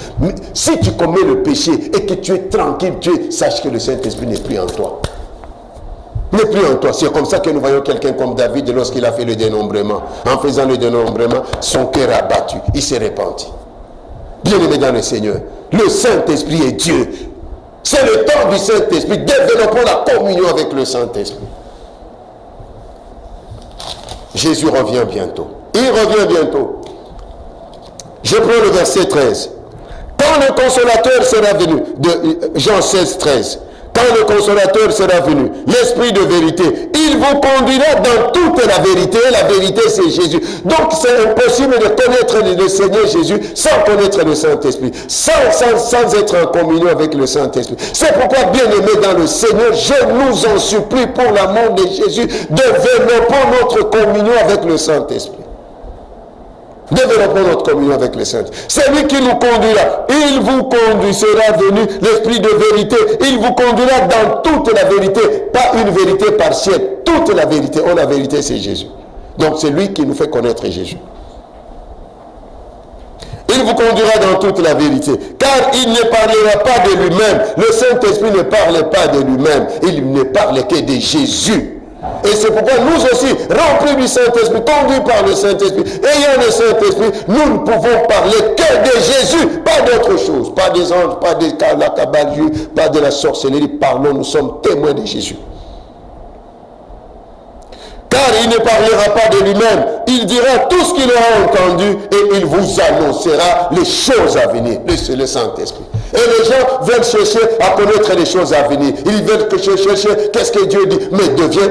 si tu commets le péché et que tu es tranquille, sache que le Saint-Esprit n'est plus en toi. N'est plus en toi. C'est comme ça que nous voyons quelqu'un comme David lorsqu'il a fait le dénombrement. En faisant le dénombrement, son cœur a battu. Il s'est repenti. Bien-aimé dans le Seigneur, le Saint-Esprit est Dieu. C'est le temps du Saint-Esprit. Développons la communion avec le Saint-Esprit. Jésus revient bientôt. Il revient bientôt. Je prends le verset 13. Quand le consolateur sera venu, de Jean 16, 13. Quand le consolateur sera venu, l'Esprit de vérité, il vous conduira dans toute la vérité. La vérité, c'est Jésus. Donc, c'est impossible de connaître le Seigneur Jésus sans connaître le Saint-Esprit, sans être en communion avec le Saint-Esprit. C'est pourquoi, bien-aimés dans le Seigneur, je nous en supplie pour l'amour de Jésus, développons notre communion avec le Saint-Esprit. Développons notre communion avec le Saint. C'est lui qui nous conduira. Il vous conduira, sera venu l'Esprit de vérité. Il vous conduira dans toute la vérité. Pas une vérité partielle. Toute la vérité. Oh, la vérité, c'est Jésus. Donc, c'est lui qui nous fait connaître Jésus. Il vous conduira dans toute la vérité. Car il ne parlera pas de lui-même. Le Saint-Esprit ne parle pas de lui-même. Il ne parle que de Jésus. Et c'est pourquoi nous aussi, remplis du Saint-Esprit, conduits par le Saint-Esprit, ayant le Saint-Esprit, nous ne pouvons parler que de Jésus, pas d'autre chose, pas des anges, pas de la cabale, pas de la sorcellerie. Parlons, nous sommes témoins de Jésus. Car il ne parlera pas de lui-même, il dira tout ce qu'il aura entendu et il vous annoncera les choses à venir. C'est le Saint-Esprit. Et les gens veulent chercher à connaître les choses à venir. Ils veulent chercher qu'est-ce que Dieu dit. Mais deviens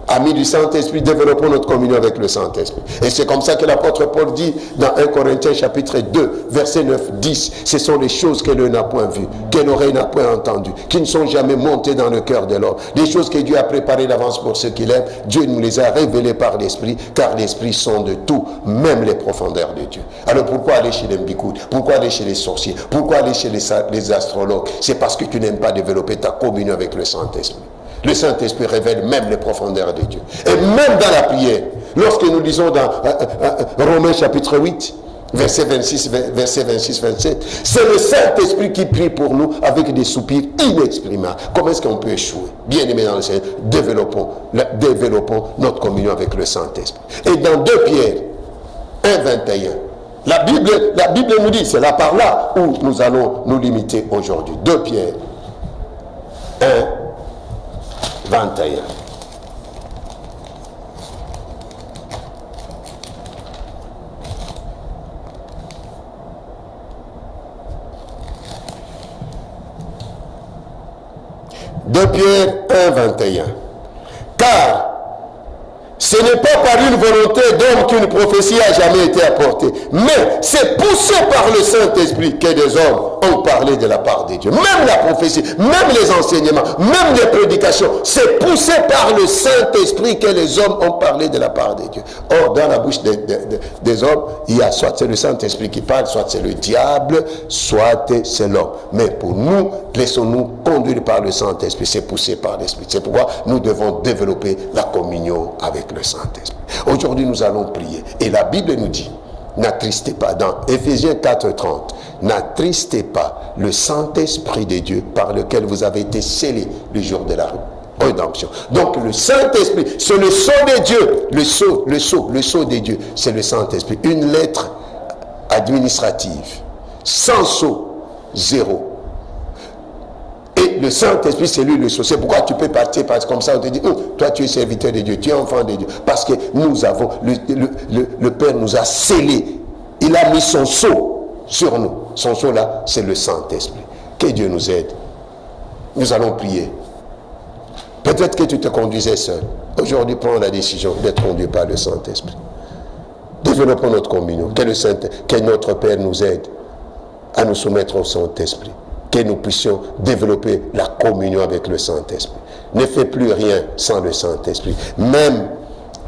Amis du Saint-Esprit, développons notre communion avec le Saint-Esprit. Et c'est comme ça que l'apôtre Paul dit dans 1 Corinthiens chapitre 2, verset 9, 10. Ce sont les choses que l'œil n'a point vues, que l'oreille n'a point entendues, qui ne sont jamais montées dans le cœur de l'homme. Des choses que Dieu a préparées d'avance pour ceux qu'il aime. Dieu nous les a révélées par l'Esprit, car l'Esprit sonde de tout, même les profondeurs de Dieu. Alors pourquoi aller chez les mbikoud? Pourquoi aller chez les sorciers? Pourquoi aller chez les astrologues? C'est parce que tu n'aimes pas développer ta communion avec le Saint-Esprit. Le Saint-Esprit révèle même les profondeurs de Dieu. Et même dans la prière, lorsque nous lisons dans Romains chapitre 8, verset 26, verset 26, 27, c'est le Saint-Esprit qui prie pour nous avec des soupirs inexprimables. Comment est-ce qu'on peut échouer? Bien-aimés dans le Seigneur, développons notre communion avec le Saint-Esprit. Et dans 2 Pierre 1, 21, la Bible nous dit, c'est là par là où nous allons nous limiter aujourd'hui. 2 Pierre 1, 21. De Pierre 1, 21. Car ce n'est pas par une volonté d'homme qu'une prophétie a jamais été apportée, mais c'est poussé par le Saint-Esprit que des hommes ont parlé de la part de Dieu. Même la prophétie, même les enseignements, même les prédications, c'est poussé par le Saint-Esprit que les hommes ont parlé de la part de Dieu. Or, dans la bouche des hommes, il y a soit c'est le Saint-Esprit qui parle, soit c'est le diable, soit c'est l'homme. Mais pour nous, laissons-nous conduire par le Saint-Esprit, c'est poussé par l'Esprit. C'est pourquoi nous devons développer la communion avec le Saint-Esprit. Aujourd'hui, nous allons prier. Et la Bible nous dit, n'attristez pas, dans Éphésiens 4:30, n'attristez pas le Saint-Esprit de Dieu par lequel vous avez été scellés le jour de la rédemption. Donc le Saint-Esprit, c'est le sceau de Dieu, le sceau de Dieu, c'est le Saint-Esprit. Une lettre administrative, sans sceau, zéro. Et le Saint-Esprit, c'est lui le sceau. C'est pourquoi tu peux partir, parce que comme ça on te dit, toi tu es serviteur de Dieu, tu es enfant de Dieu. Parce que nous avons, le Père nous a scellés. Il a mis son sceau sur nous. Son sceau là, c'est le Saint-Esprit. Que Dieu nous aide. Nous allons prier. Peut-être que tu te conduisais seul. Aujourd'hui, prends la décision d'être conduit par le Saint-Esprit. Développons notre communion. Que notre Père nous aide à nous soumettre au Saint-Esprit. Que nous puissions développer la communion avec le Saint-Esprit. Ne fais plus rien sans le Saint-Esprit. Même,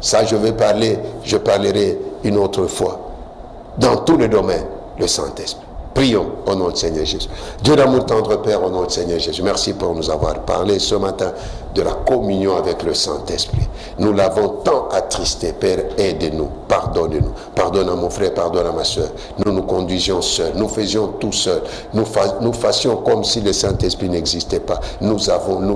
ça je parlerai une autre fois. Dans tous les domaines, le Saint-Esprit. Prions au nom du Seigneur Jésus. Dieu d'amour tendre Père, au nom du Seigneur Jésus. Merci pour nous avoir parlé ce matin de la communion avec le Saint-Esprit. Nous l'avons tant attristé, Père, aide-nous, pardonne-nous. Pardonne à mon frère, pardonne à ma soeur. Nous nous conduisions seuls, nous faisions tout seuls. Nous fassions comme si le Saint-Esprit n'existait pas. Nous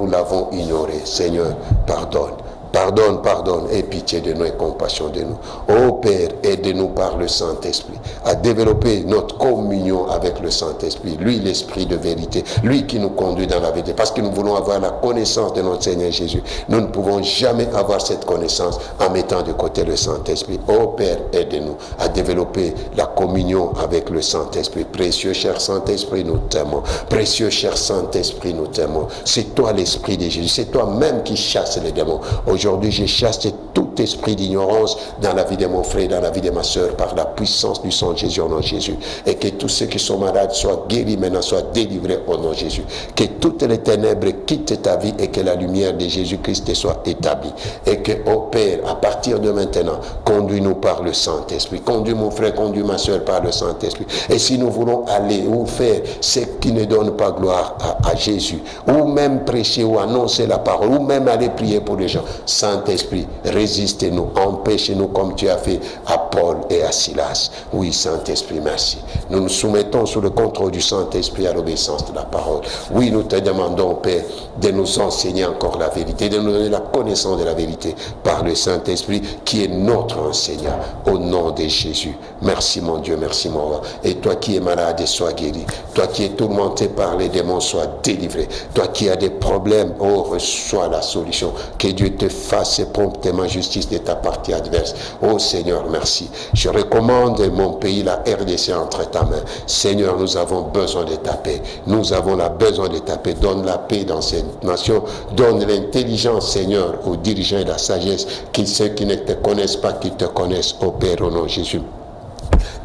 l'avons ignoré. Seigneur, pardonne. Pardonne, aie pitié de nous et compassion de nous. Ô Père, aide-nous par le Saint-Esprit à développer notre communion avec le Saint-Esprit. Lui, l'Esprit de vérité, lui qui nous conduit dans la vérité. Parce que nous voulons avoir la connaissance de notre Seigneur Jésus. Nous ne pouvons jamais avoir cette connaissance en mettant de côté le Saint-Esprit. Ô Père, aide-nous à développer la communion avec le Saint-Esprit. Précieux cher Saint-Esprit, nous t'aimons. Précieux cher Saint-Esprit, nous t'aimons. C'est toi l'Esprit de Jésus. C'est toi-même qui chasses les démons. Aujourd'hui, je chasse tout esprit d'ignorance dans la vie de mon frère, dans la vie de ma soeur, par la puissance du sang de Jésus, au nom de Jésus. Et que tous ceux qui sont malades soient guéris maintenant, soient délivrés au nom de Jésus. Que toutes les ténèbres quittent ta vie et que la lumière de Jésus-Christ soit établie. Et que, ô Père, à partir de maintenant, conduis-nous par le Saint-Esprit. Conduis mon frère, conduis ma soeur par le Saint-Esprit. Et si nous voulons aller ou faire ce qui ne donne pas gloire à Jésus, ou même prêcher ou annoncer la parole, ou même aller prier pour les gens, Saint-Esprit, résistez-nous, empêchez-nous comme tu as fait à Paul et à Silas. Oui, Saint-Esprit, merci. Nous nous soumettons sous le contrôle du Saint-Esprit à l'obéissance de la parole. Oui, nous te demandons, Père, de nous enseigner encore la vérité, de nous donner la connaissance de la vérité par le Saint-Esprit qui est notre enseignant. Au nom de Jésus. Merci mon Dieu, merci mon roi. Et toi qui es malade, sois guéri. Toi qui es tourmenté par les démons, sois délivré. Toi qui as des problèmes, reçois la solution. Que Dieu te fasse promptement justice de ta partie adverse. Oh Seigneur, merci. Je recommande mon pays, la RDC, entre ta main. Seigneur, nous avons besoin de ta paix. Nous avons besoin de ta paix. Donne la paix dans cette nation. Donne l'intelligence, Seigneur, aux dirigeants et la sagesse, ceux qui ne te connaissent pas, qu'ils te connaissent, au Père, au nom de Jésus.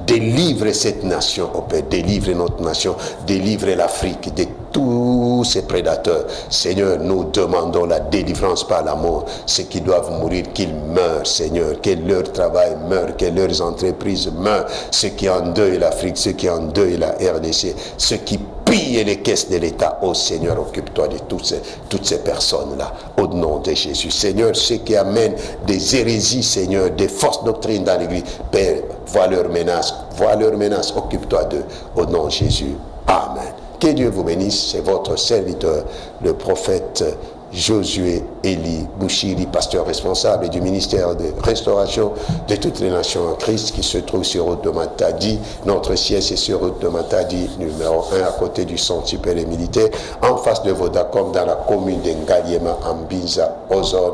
Délivre cette nation, oh Père, délivre notre nation, délivre l'Afrique de tous ces prédateurs. Seigneur, nous demandons la délivrance par la mort. Ceux qui doivent mourir, qu'ils meurent, Seigneur, que leur travail meure, que leurs entreprises meurent. Ceux qui endeuillent l'Afrique, ceux qui endeuillent la RDC, ceux qui pillent les caisses de l'État. Oh Seigneur, occupe-toi de toutes ces personnes-là, au nom de Jésus. Seigneur, ceux qui amènent des hérésies, Seigneur, des fausses doctrines dans l'Église, Père, vois leurs menaces, occupe-toi d'eux, au nom de Jésus. Amen. Que Dieu vous bénisse, c'est votre serviteur, le prophète Josué Eli Bouchiri, pasteur responsable du ministère de restauration de toutes les nations en Christ, qui se trouve sur route de Matadi. Notre siège est sur route de Matadi, numéro 1, à côté du centre supérieur militaire, en face de Vodacom, dans la commune de Ngaliema, Ambinza, Ozone,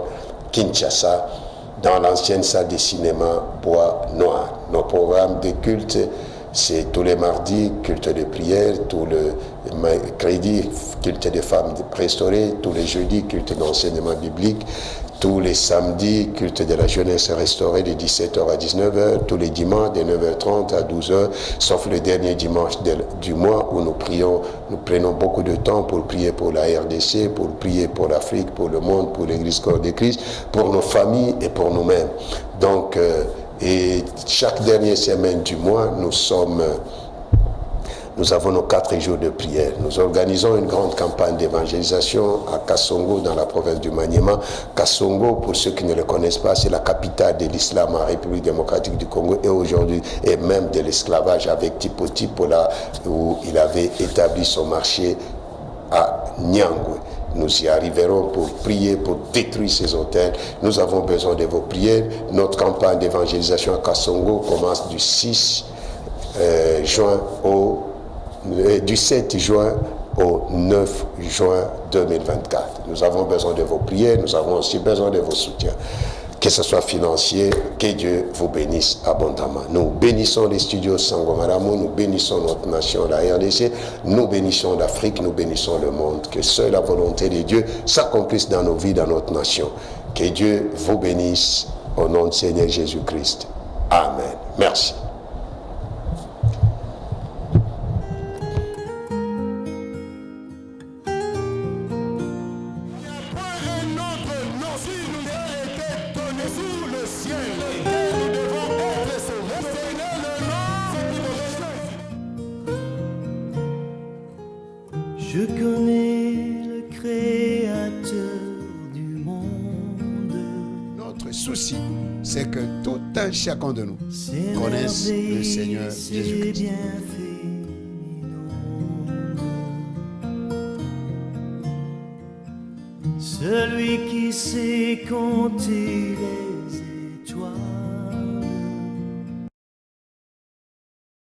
Kinshasa, dans l'ancienne salle de cinéma Bois Noir. Nos programmes de culte, c'est tous les mardis, culte de prière, tous les mercredis, culte des femmes restaurées, tous les jeudis, culte d'enseignement biblique, tous les samedis, culte de la jeunesse restaurée de 17h à 19h, tous les dimanches de 9h30 à 12h, sauf le dernier dimanche du mois où nous prenons beaucoup de temps pour prier pour la RDC, pour prier pour l'Afrique, pour le monde, pour l'Église corps de Christ, pour nos familles et pour nous-mêmes. Donc, et chaque dernière semaine du mois, nous avons nos 4 jours de prière. Nous organisons une grande campagne d'évangélisation à Kasongo, dans la province du Maniema. Kasongo, pour ceux qui ne le connaissent pas, c'est la capitale de l'islam en République démocratique du Congo et aujourd'hui, et même de l'esclavage, avec Tipo Tipo, là où il avait établi son marché à Nyangwe. Nous y arriverons pour prier, pour détruire ces hôtels. Nous avons besoin de vos prières. Notre campagne d'évangélisation à Kasongo commence du 7 juin au 9 juin 2024. Nous avons besoin de vos prières, nous avons aussi besoin de vos soutiens. Que ce soit financier, que Dieu vous bénisse abondamment. Nous bénissons les studios Sangomaramu, nous bénissons notre nation, la RDC, nous bénissons l'Afrique, nous bénissons le monde. Que seule la volonté de Dieu s'accomplisse dans nos vies, dans notre nation. Que Dieu vous bénisse au nom du Seigneur Jésus-Christ. Amen. Merci. Je connais le Créateur du monde. Notre souci, c'est que tout un chacun de nous connaisse le Seigneur Jésus-Christ. Celui qui sait compter les